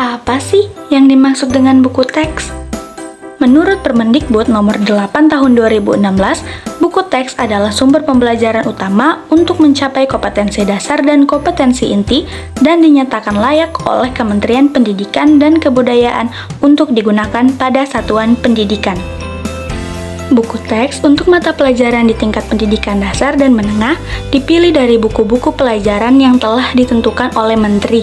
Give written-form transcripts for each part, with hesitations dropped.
Apa sih yang dimaksud dengan buku teks? Menurut Permendikbud nomor 8 tahun 2016, buku teks adalah sumber pembelajaran utama untuk mencapai kompetensi dasar dan kompetensi inti dan dinyatakan layak oleh Kementerian Pendidikan dan Kebudayaan untuk digunakan pada satuan pendidikan. Buku teks untuk mata pelajaran di tingkat pendidikan dasar dan menengah dipilih dari buku-buku pelajaran yang telah ditentukan oleh Menteri.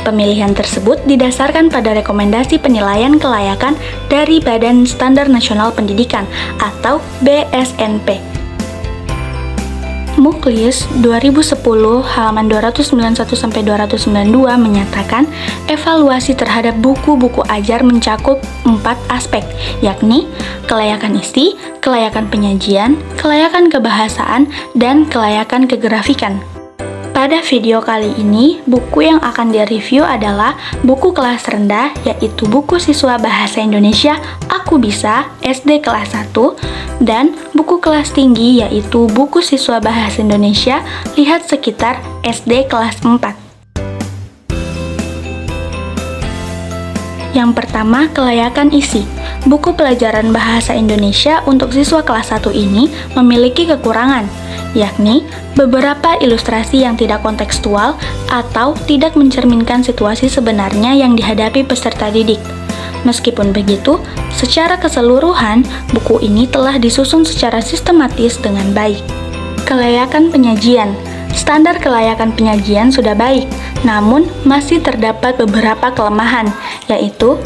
Pemilihan tersebut didasarkan pada rekomendasi penilaian kelayakan dari Badan Standar Nasional Pendidikan atau BSNP. Muklis 2010 halaman 291-292 menyatakan evaluasi terhadap buku-buku ajar mencakup 4 aspek, yakni kelayakan isi, kelayakan penyajian, kelayakan kebahasaan, dan kelayakan kegrafikan. Pada video kali ini, buku yang akan direview adalah buku kelas rendah, yaitu buku siswa Bahasa Indonesia Aku Bisa SD kelas 1, dan buku kelas tinggi yaitu buku siswa Bahasa Indonesia Lihat Sekitar SD kelas 4. Yang pertama, kelayakan isi. Buku pelajaran Bahasa Indonesia untuk siswa kelas 1 ini memiliki kekurangan, yakni beberapa ilustrasi yang tidak kontekstual atau tidak mencerminkan situasi sebenarnya yang dihadapi peserta didik. Meskipun begitu, secara keseluruhan, buku ini telah disusun secara sistematis dengan baik. Kelayakan penyajian. Standar kelayakan penyajian sudah baik, namun masih terdapat beberapa kelemahan, yaitu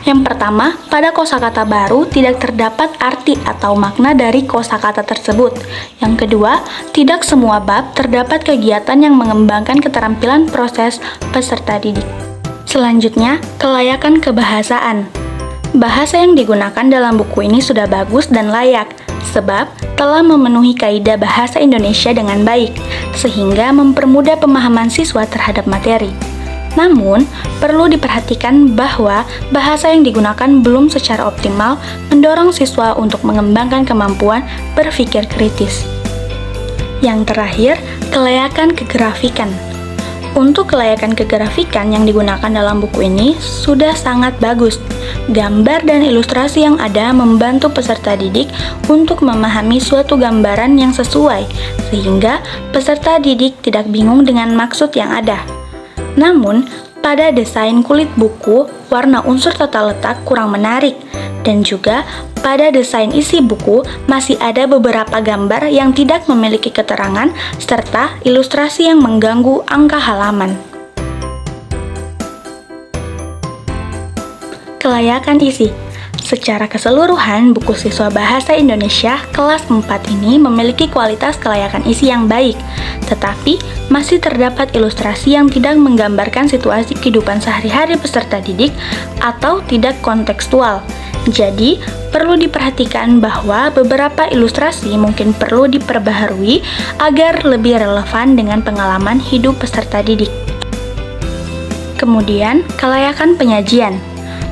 yang pertama, pada kosakata baru tidak terdapat arti atau makna dari kosakata tersebut. Yang kedua, tidak semua bab terdapat kegiatan yang mengembangkan keterampilan proses peserta didik. Selanjutnya, kelayakan kebahasaan. Bahasa yang digunakan dalam buku ini sudah bagus dan layak, sebab telah memenuhi kaidah bahasa Indonesia dengan baik, sehingga mempermudah pemahaman siswa terhadap materi. Namun, perlu diperhatikan bahwa bahasa yang digunakan belum secara optimal mendorong siswa untuk mengembangkan kemampuan berpikir kritis. Yang terakhir, kelayakan kegrafikan. Untuk kelayakan kegrafikan yang digunakan dalam buku ini sudah sangat bagus. Gambar dan ilustrasi yang ada membantu peserta didik untuk memahami suatu gambaran yang sesuai, sehingga peserta didik tidak bingung dengan maksud yang ada. Namun, pada desain kulit buku, warna unsur tata letak kurang menarik, dan juga pada desain isi buku masih ada beberapa gambar yang tidak memiliki keterangan serta ilustrasi yang mengganggu angka halaman. Kelayakan isi. Secara keseluruhan, buku siswa Bahasa Indonesia kelas 4 ini memiliki kualitas kelayakan isi yang baik, tetapi masih terdapat ilustrasi yang tidak menggambarkan situasi kehidupan sehari-hari peserta didik atau tidak kontekstual. Jadi, perlu diperhatikan bahwa beberapa ilustrasi mungkin perlu diperbaharui agar lebih relevan dengan pengalaman hidup peserta didik. Kemudian, kelayakan penyajian.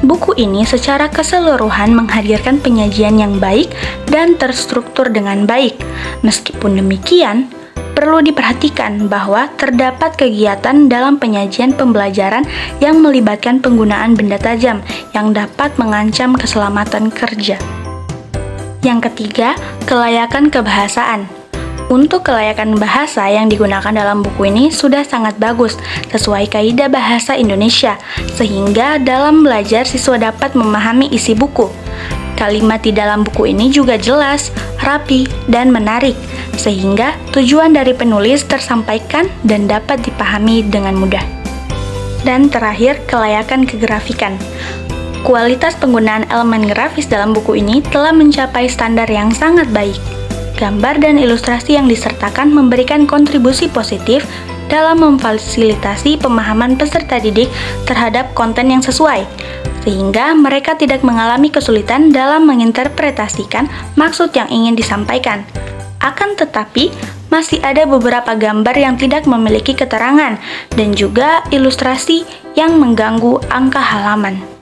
Buku ini secara keseluruhan menghadirkan penyajian yang baik dan terstruktur dengan baik. Meskipun demikian, perlu diperhatikan bahwa terdapat kegiatan dalam penyajian pembelajaran yang melibatkan penggunaan benda tajam yang dapat mengancam keselamatan kerja. Yang ketiga, kelayakan kebahasaan. Untuk kelayakan bahasa yang digunakan dalam buku ini sudah sangat bagus, sesuai kaidah bahasa Indonesia, sehingga dalam belajar siswa dapat memahami isi buku. Kalimat di dalam buku ini juga jelas, rapi, dan menarik, sehingga tujuan dari penulis tersampaikan dan dapat dipahami dengan mudah. Dan terakhir, kelayakan kegrafikan. Kualitas penggunaan elemen grafis dalam buku ini telah mencapai standar yang sangat baik. Gambar dan ilustrasi yang disertakan memberikan kontribusi positif dalam memfasilitasi pemahaman peserta didik terhadap konten yang sesuai, sehingga mereka tidak mengalami kesulitan dalam menginterpretasikan maksud yang ingin disampaikan. Akan tetapi, masih ada beberapa gambar yang tidak memiliki keterangan dan juga ilustrasi yang mengganggu angka halaman.